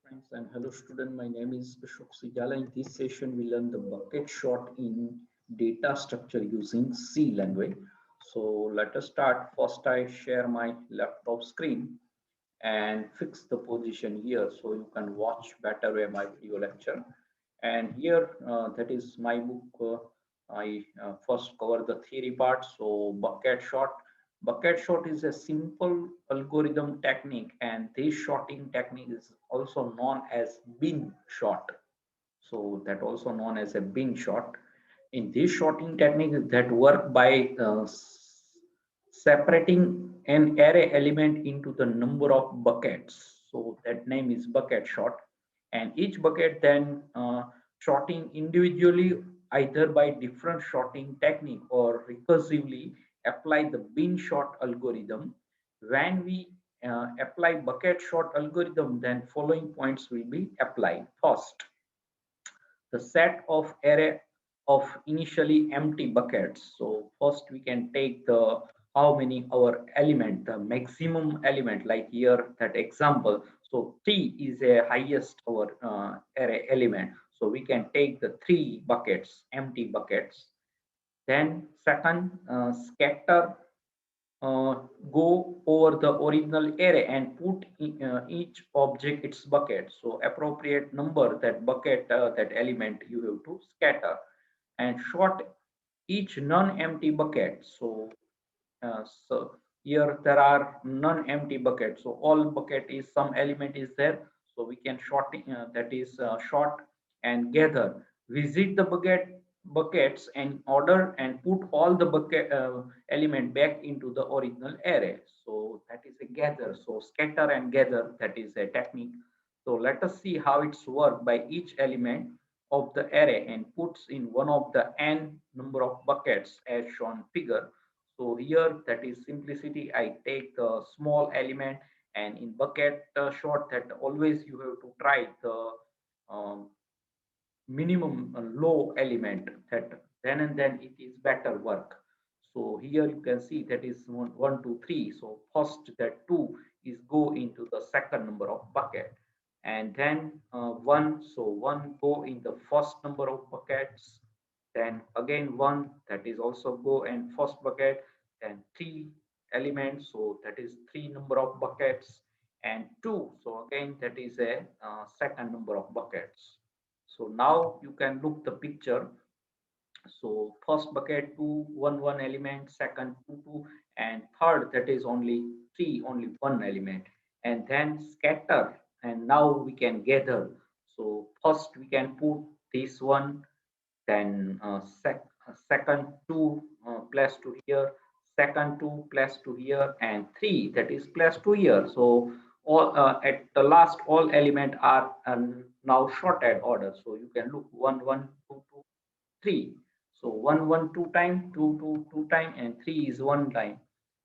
friends and hello student. My name is Ashok Sigala. In this session, we learn the bucket shot in data structure using C language. So let us start. First, I share my laptop screen and fix the position here so you can watch better my video lecture. And here, that is my book. I first cover the theory part. So bucket shot. Bucket shot is a simple algorithm technique, and this shotting technique is also known as bin shot. So that also known as a bin shot. In this shotting technique that work by separating an array element into the number of buckets. So that name is bucket shot, and each bucket then shorting individually either by different shorting technique or recursively apply the bin short algorithm. When we apply bucket short algorithm, then following points will be applied. First, the set of array of initially empty buckets. So first we can take the how many our element, the maximum element, like here that example. So 3 is a highest our array element. So we can take the 3 buckets, empty buckets. Then second, scatter, uh, go over the original array and put each object its bucket. So appropriate number that bucket, that element you have to scatter, and short each non-empty bucket. So here there are non-empty buckets. So all bucket is some element is there. So we can short, that is short and gather. Visit the buckets and order and put all the bucket element back into the original array. So that is a gather. So scatter and gather, that is a technique. So let us see how it's worked by each element of the array and puts in one of the n number of buckets as shown figure. So here that is simplicity. I take the small element, and in bucket short that always you have to try the um, minimum low element, that then and then it is better work. So here you can see that is one, 2, 3. So first that 2 is go into the second number of bucket, and then 1. So 1 go in the first number of buckets, then again 1, that is also go in first bucket, then 3 elements, so that is 3 number of buckets, and 2, so again that is a second number of buckets. So now you can look the picture. So first bucket 2, 1, 1 element, second 2, 2, and third that is only 3, only 1 element, and then scatter, and now we can gather. So first we can put this one, then second 2 plus 2 here, second 2 plus 2 here, and 3 that is plus 2 here. So all at the last all element are now sorted order. So you can look 1, 1, 2, 2, 3. So 1, 1, 2 time, 2, 2, 2 time, and 3 is 1 time.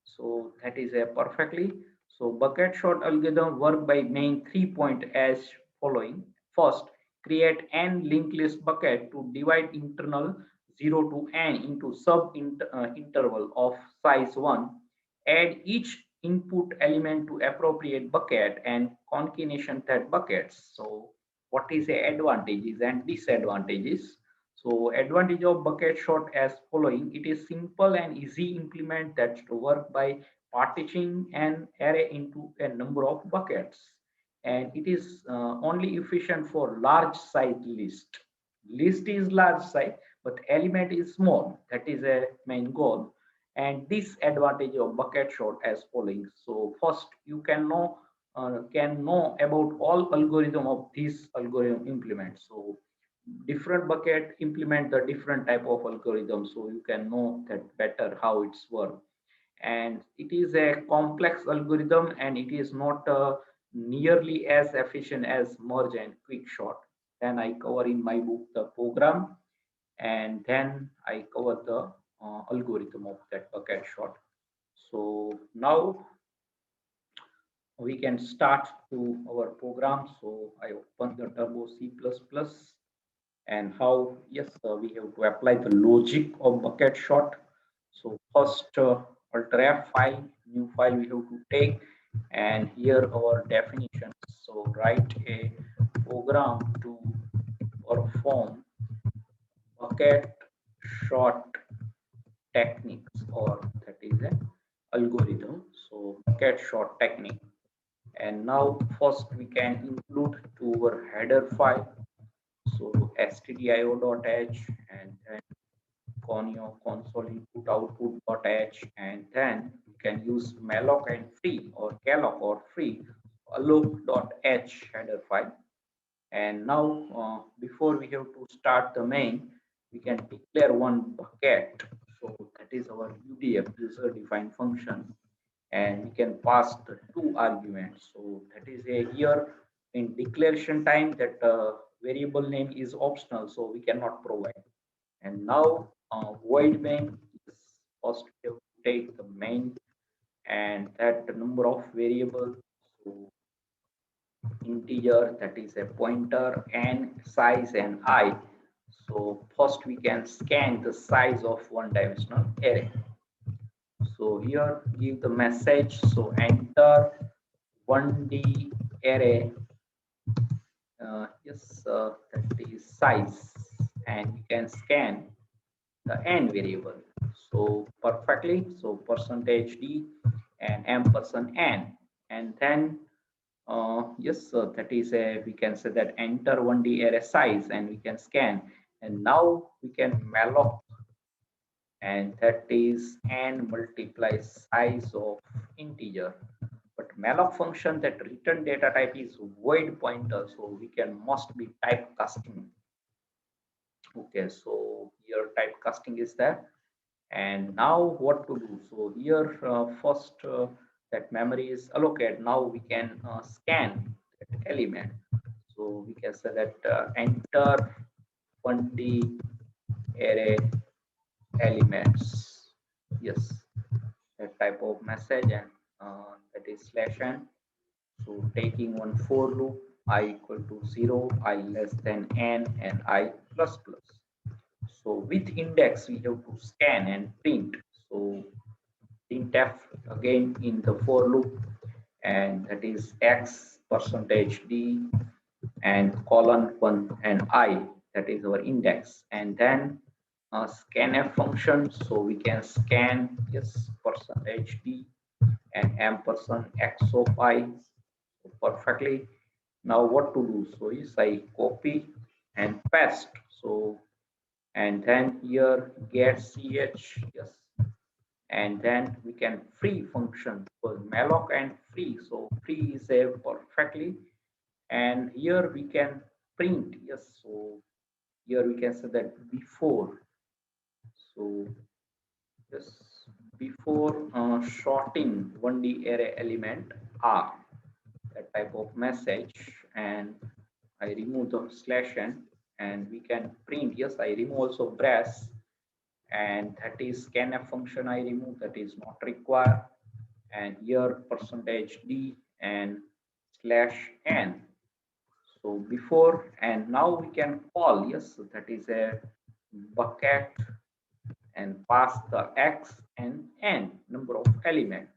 So that is a perfectly. So bucket short algorithm work by main 3 point as following. First, create n linked list bucket to divide internal 0 to n into sub interval of size 1. Add each input element to appropriate bucket and concatenation that buckets. So what is the advantages and disadvantages? So advantage of bucket short as following. It is simple and easy implement that work by partitioning an array into a number of buckets, and it is only efficient for large size list. List is large size, but element is small. That is a main goal. And disadvantage of bucket short as following. So first you can know about all algorithm of this algorithm implement. So different bucket implement the different type of algorithm, so you can know that better how it's work. And it is a complex algorithm, and it is not nearly as efficient as merge and quick short. Then I cover in my book the program, and then I cover the algorithm of that bucket short. So now we can start to our program. So I open the turbo C++, and how, yes, we have to apply the logic of bucket short. So first, alt F file, new file we have to take, And here our definitions. So write a program to perform bucket short techniques, or that is an algorithm. So bucket short technique. And now first we can include to our header file. So stdio.h, and then conio console input output.h, and then you can use malloc and free or calloc or free alloc.h header file. And now before we have to start the main, we can declare one bucket. So that is our UDF, user defined function, and we can pass the two arguments. So that is a here in declaration time that variable name is optional, so we cannot provide. And now void main is first we have to take the main and that the number of variables. So integer, that is a pointer, and size and I. So first we can scan the size of one dimensional array. So here give the message. So enter 1D array. Yes, that is size, and you can scan the n variable. So perfectly. So percentage d and ampersand n, and then yes, that is a, we can say that enter 1D array size, and we can scan, and now we can malloc, and that is n multiply size of integer. But malloc function that return data type is void pointer, so we can must be typecasting. Okay, so here typecasting is there. And now what to do? So here first that memory is allocated. Now we can scan that element. So we can say that enter 1D array elements. Yes, that type of message, and that is slash n. So taking one for loop, I equal to 0, I less than n, and I plus plus. So with index we have to scan and print. So printf again in the for loop, and that is x percentage d and colon 1 and I, that is our index, and then scanf function. So we can scan, yes, percentage d and ampersand x of I. So perfectly. Now what to do? So is I copy and paste. So and then here get ch, yes, and then we can free function for malloc and free. So free is a perfectly, and here we can print, yes. So here we can say that before. So yes, before sorting 1D array element r, that type of message, and I remove the slash n, and we can print, yes, I remove also brace, and that is scanf function I remove, that is not required. And here percentage d and slash n. So before, and now we can call, yes, so that is a bucket, and pass the x and n number of element.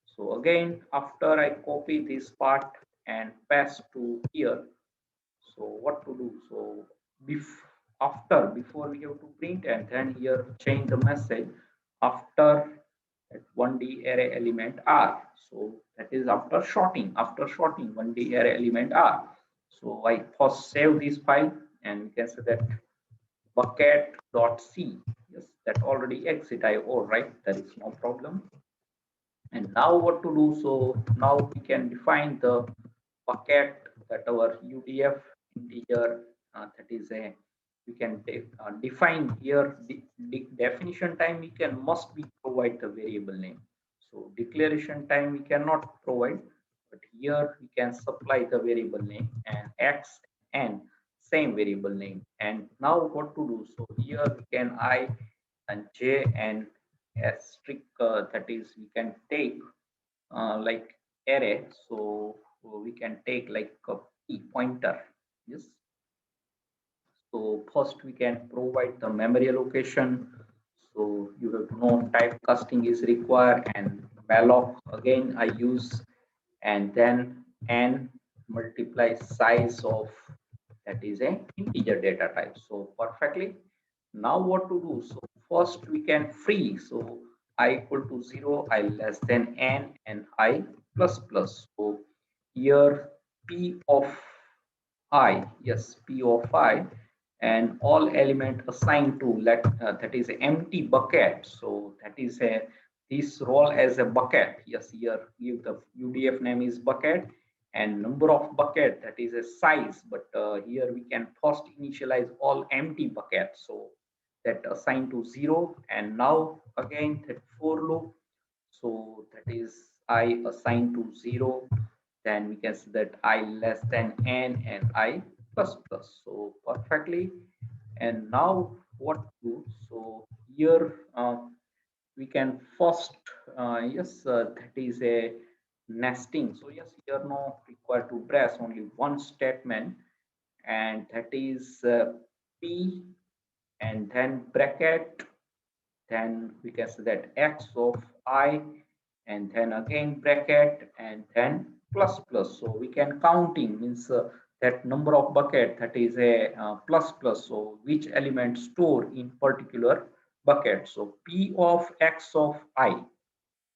So again, after I copy this part and paste to here, so what to do? So before we have to print, and then here change the message after that 1D array element r. So that is after sorting. After sorting 1D array element r. So I first save this file, and we can say that bucket.c. Yes, that already exit I all right. There is no problem. And now what to do? So now we can define the bucket, that our UDF integer, that is a, we can define here the definition time we can must be provide the variable name. So declaration time we cannot provide, but here we can supply the variable name, and x and same variable name. And now what to do? So here we can I and j and asterisk, that is we can take like array. So we can take like a p pointer. Yes, so first we can provide the memory allocation. So you have to know typecasting is required, and malloc again I use and then n multiply size of that is a integer data type. So perfectly. Now what to do? So first we can free. So I equal to 0, I less than n, and I plus plus. So here p of I, yes, p of I, and all element assigned to let that is a empty bucket. So that is a this role as a bucket. Yes, here give the UDF name is bucket and number of bucket that is a size. But here we can first initialize all empty buckets. So that assigned to 0, and now again that for loop. So that is I assigned to 0, then we can see that I less than n and I plus plus. So perfectly. And now what to do? So here we can first, yes, that is a nesting. So yes, here no required to press only one statement, and that is p and then bracket, then we can say that x of I, and then again bracket, and then plus plus. So we can counting means that number of bucket that is a plus plus. So which element store in particular bucket. So p of x of I,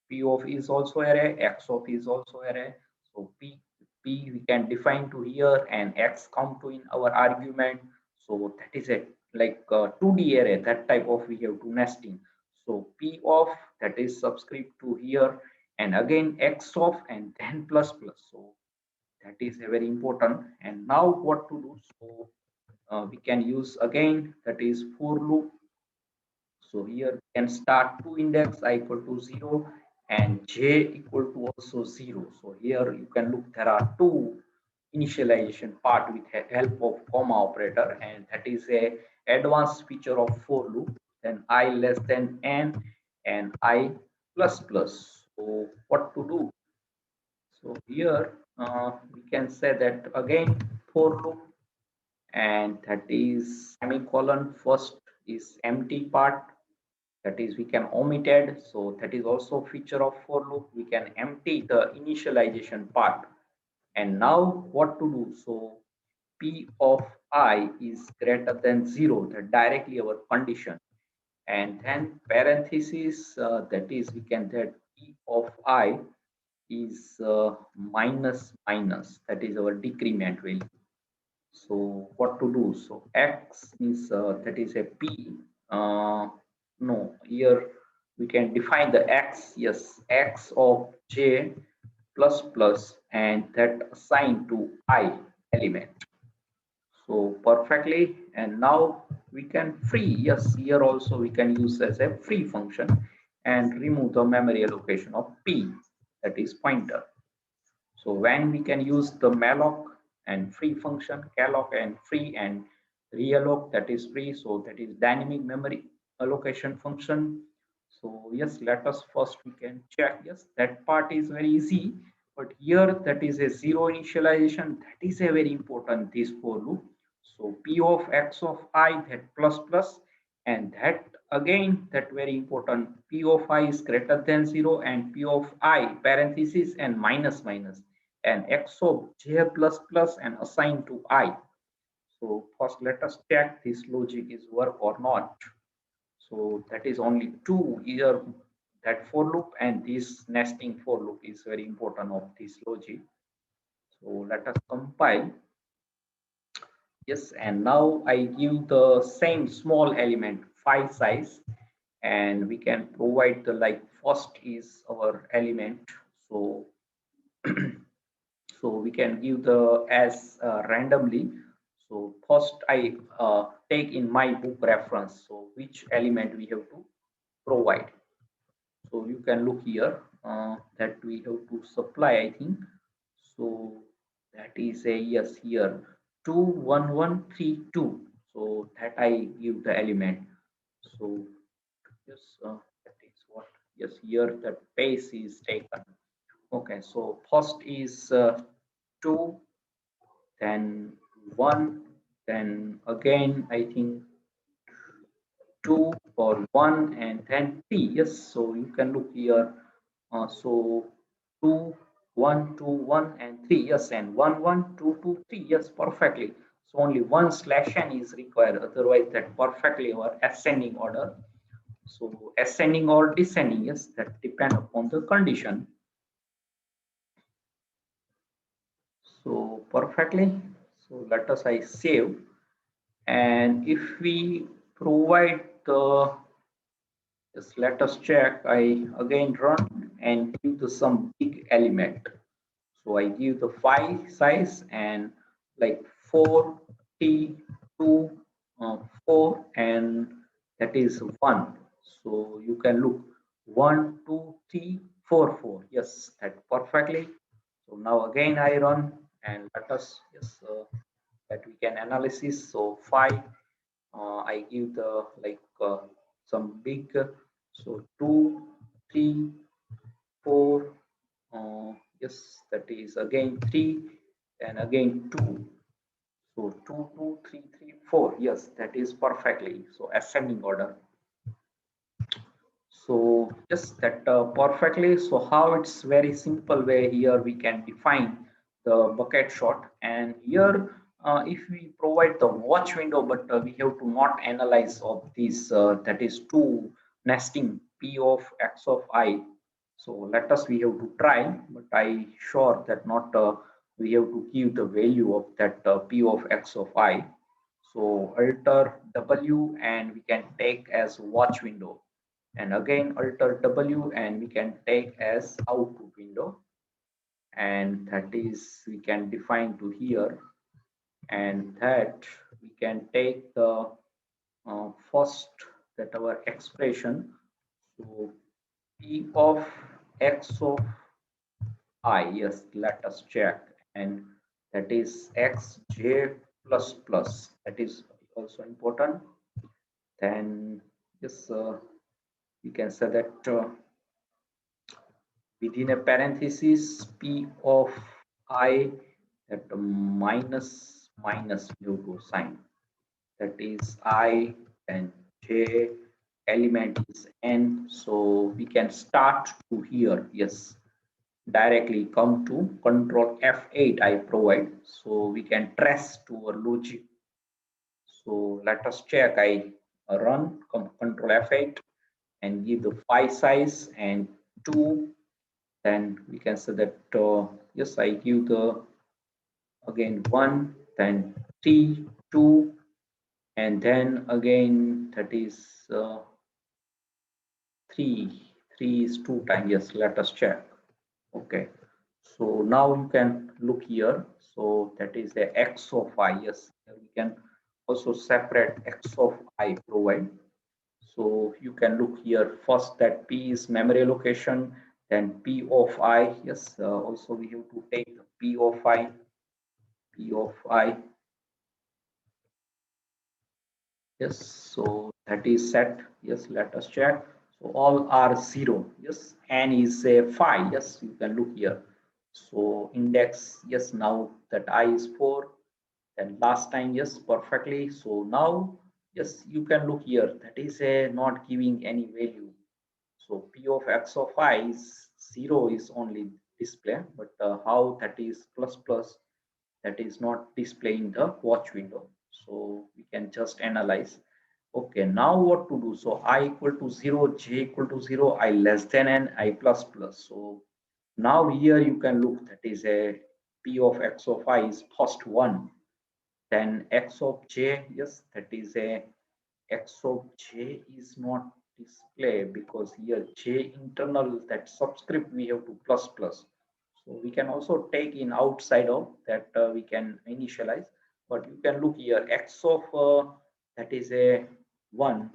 p of is also array, x of is also array. So p we can define to here, and x come to in our argument. So that is a like 2D array, that type of we have to nesting. So p of that is subscript to here, and again x of, and then plus plus. So that is a very important. And now what to do? So we can use again that is for loop. So here we can start two index I equal to 0 and j equal to also 0. So here you can look, there are two initialization part with help of comma operator, and that is a advanced feature of for loop. Then I less than n and I plus plus. So what to do? So here we can say that again for loop, and that is semicolon first is empty part, that is we can omit it. So that is also feature of for loop, we can empty the initialization part. And now what to do? So p of I is greater than 0, that directly our condition, and then parenthesis, that is we can that p of I is minus minus, that is our decrement value. So what to do? So x is that is a p. No, here we can define the x. Yes, x of j plus plus, and that assigned to I element. So perfectly. And now we can free. Yes, here also we can use as a free function and remove the memory allocation of p, that is pointer. So when we can use the malloc and free function, calloc and free, and realloc, that is free. So that is dynamic memory allocation function. So yes, let us first we can check. Yes, that part is very easy. But here that is a zero initialization. That is a very important this for loop. So p of x of I, that plus plus, and that again that very important, p of I is greater than 0, and p of I parenthesis and minus minus, and x of j plus plus and assigned to I. So first let us check this logic is work or not. So that is only two here, that for loop and this nesting for loop is very important of this logic. So let us compile. Yes, and now I give the same small element file size, and we can provide the like first is our element. So so we can give the as randomly. So first I take in my book reference, so which element we have to provide. So you can look here that we have to supply, I think. So that is a yes here 21132. So that I give the element. So yes, that is what, yes, here the pace is taken. Okay, so first is 2, then 1, then again I think 2 or 1, and then 3. Yes, so you can look here. So 2, 1 2 1 and 3, yes, and 1 1 2 2 3, yes, perfectly. So only one slash n is required, otherwise that perfectly our ascending order. So ascending or descending, yes, that depend upon the condition. So perfectly. So let us I save, and if we provide the, just let us check. I again run and give the some big element. So I give the file size and like 4T2 4, and that is 1. So you can look 1 2 3 4 4. Yes, that perfectly. So now again I run and let us, yes, that we can analysis. So 5, I give the like some big, so 2 3 4, yes, that is again 3 and again 2. So 2 2 3 3 4, yes, that is perfectly. So ascending order. So just that perfectly. So how it's very simple way here we can define the bucket shot, and here if we provide the watch window, but we have to not analyze of these, that is two nesting p of x of I. So let us we have to try, but I sure that not we have to give the value of that p of x of I. So alter w and we can take as watch window, and again alter w and we can take as output window, and that is we can define to here, and that we can take the first, that our expression. So p of x of I, yes, let us check, and that is xj plus plus, that is also important. Then yes, we can say that within a parenthesis p of I, that minus minus due to sign, that is I, and j element is n. So we can start to here, yes, directly come to control F8 I provide, so we can trace to our logic. So let us check. I run control F8 and give the file size and 2. Then we can say that yes, I give the again 1, then 3 2, and then again that is 3 3 is 2 times, yes, let us check. Okay, so now you can look here. So that is the x of I. Yes, we can also separate x of I provide. So you can look here first that P is memory allocation, then P of I. Yes, also we have to take the P of I, P of I. Yes, so that is set. Yes, let us check. So all are 0. Yes, n is a 5. Yes, you can look here. So index, yes, now that I is 4. Then last time, yes, perfectly. So now, yes, you can look here. That is a not giving any value. So p of x of I is 0 is only display, but how that is plus plus, that is not displaying the watch window. So we can just analyze. Okay, now what to do? So I equal to 0, j equal to 0, I less than n, I plus plus. So now here you can look, that is a p of x of I is first one, then x of j, yes, that is a x of j is not display because here j internal, that subscript we have to plus plus. So we can also take in outside of that, we can initialize, but you can look here x of that is a 1,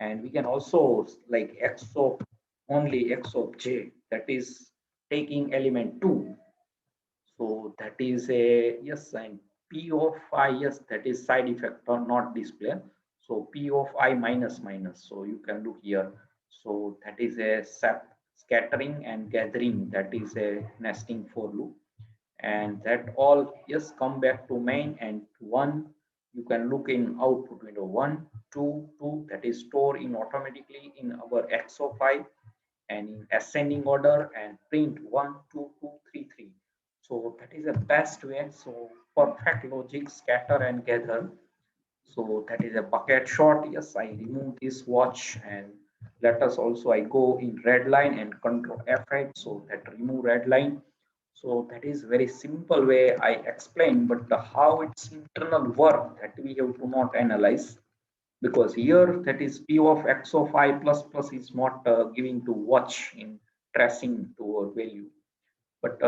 and we can also like x of only x of j, that is taking element 2. So that is a yes, and p of I, yes, that is side effect or not display. So p of I minus minus. So you can look here. So that is a scattering and gathering. That is a nesting for loop, and that all, yes, come back to main, and 1. You can look in output window 1 2 2, that is store in automatically in our x of I, and in ascending order and print 1 2 2 3 3. So that is the best way. So perfect logic, scatter and gather. So that is a bucket shot. Yes, I remove this watch, and let us also I go in red line and control F8, so that remove red line. So that is very simple way I explain, but the how its internal work that we have to not analyze, because here that is p of x of I plus plus is not giving to watch in tracing to our value, but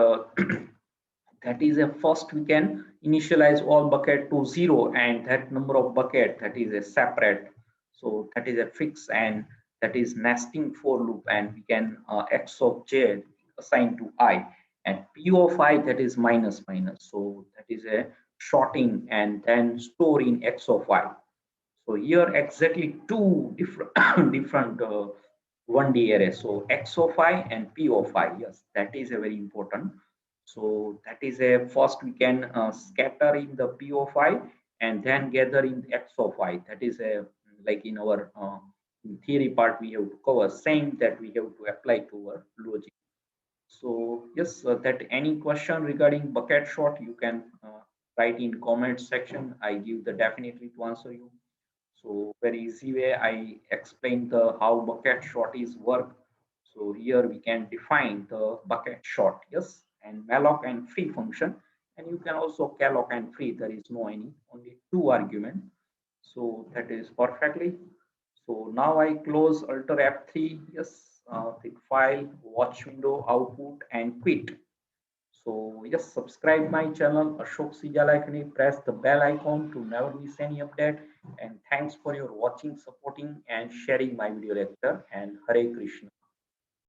that is a first we can initialize all bucket to 0, and that number of bucket that is a separate, so that is a fix, and that is nesting for loop, and we can x of j assign to I, and p of I that is minus minus, so that is a shorting and then store in x of I. So here exactly two different different 1D array. So x of I and p of I. Yes, that is a very important. So that is a first we can scatter in the p of I and then gather in x of I. That is a like in our in theory part we have to cover. Same that we have to apply to our logic. So yes, that any question regarding bucket shot you can write in comment section. I give the definitely to answer you. So very easy way I explain the how bucket short is work. So here we can define the bucket short, yes, and malloc and free function, and you can also calloc and free. There is no any only two argument. So that is perfectly. So now I close Alter F3, yes, the file, watch window, output, and quit. So just subscribe my channel Ashok Sijalakani, press the bell icon to never miss any update. And thanks for your watching, supporting, and sharing my video lecture. And Hare Krishna.